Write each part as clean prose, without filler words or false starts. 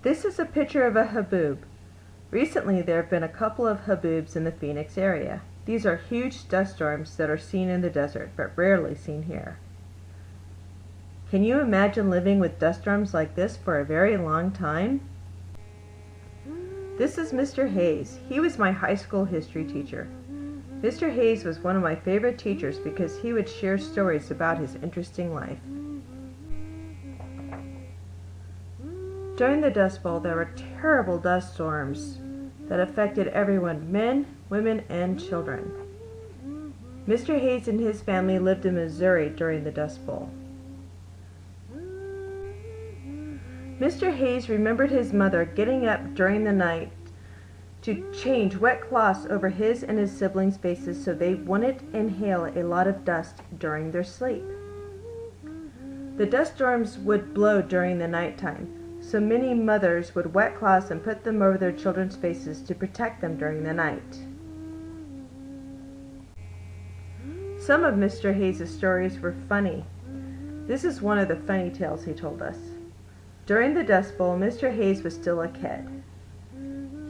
This is a picture of a haboob. Recently there have been a couple of haboobs in the Phoenix area. These are huge dust storms that are seen in the desert, but rarely seen here. Can you imagine living with dust storms like this for a very long time? This is Mr. Hayes. He was my high school history teacher. Mr. Hayes was one of my favorite teachers because he would share stories about his interesting life. During the Dust Bowl, there were terrible dust storms that affected everyone, men, women, and children. Mr. Hayes and his family lived in Missouri during the Dust Bowl. Mr. Hayes remembered his mother getting up during the night to change wet cloths over his and his siblings' faces so they wouldn't inhale a lot of dust during their sleep. The dust storms would blow during the nighttime, so many mothers would wet cloths and put them over their children's faces to protect them during the night. Some of Mr. Hayes' stories were funny. This is one of the funny tales he told us. During the Dust Bowl, Mr. Hayes was still a kid.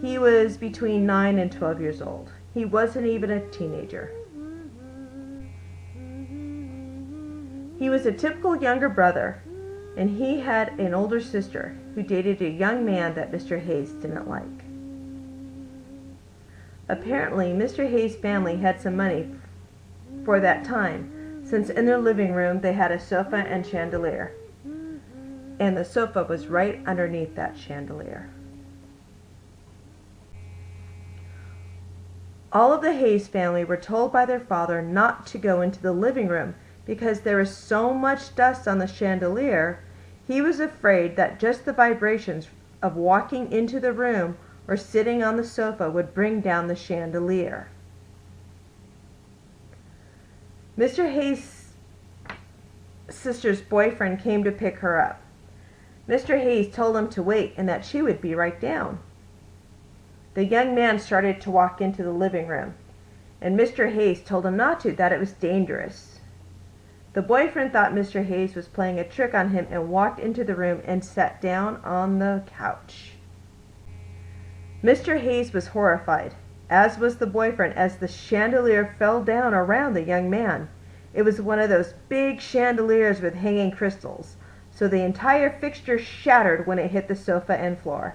He was between 9 and 12 years old. He wasn't even a teenager. He was a typical younger brother, and he had an older sister who dated a young man that Mr. Hayes didn't like. Apparently, Mr. Hayes' family had some money for that time, since in their living room they had a sofa and chandelier, and the sofa was right underneath that chandelier. All of the Hayes family were told by their father not to go into the living room because there was so much dust on the chandelier. He was afraid that just the vibrations of walking into the room or sitting on the sofa would bring down the chandelier. Mr. Hayes' sister's boyfriend came to pick her up. Mr. Hayes told him to wait and that she would be right down. The young man started to walk into the living room, and Mr. Hayes told him not to, that it was dangerous. The boyfriend thought Mr. Hayes was playing a trick on him and walked into the room and sat down on the couch. Mr. Hayes was horrified, as was the boyfriend, as the chandelier fell down around the young man. It was one of those big chandeliers with hanging crystals, so the entire fixture shattered when it hit the sofa and floor.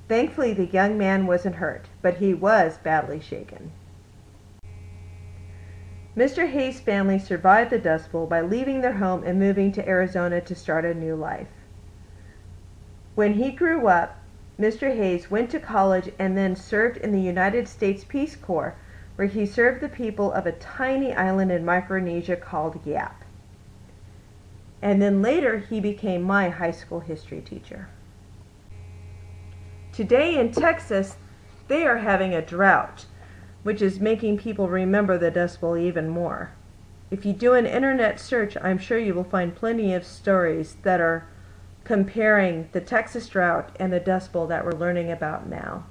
Thankfully, the young man wasn't hurt, but he was badly shaken. Mr. Hayes' family survived the Dust Bowl by leaving their home and moving to Arizona to start a new life. When he grew up, Mr. Hayes went to college and then served in the United States Peace Corps, where he served the people of a tiny island in Micronesia called Yap. And then later he became my high school history teacher. Today in Texas, they are having a drought, which is making people remember the Dust Bowl even more. If you do an internet search, I'm sure you will find plenty of stories that are comparing the Texas drought and the Dust Bowl that we're learning about now.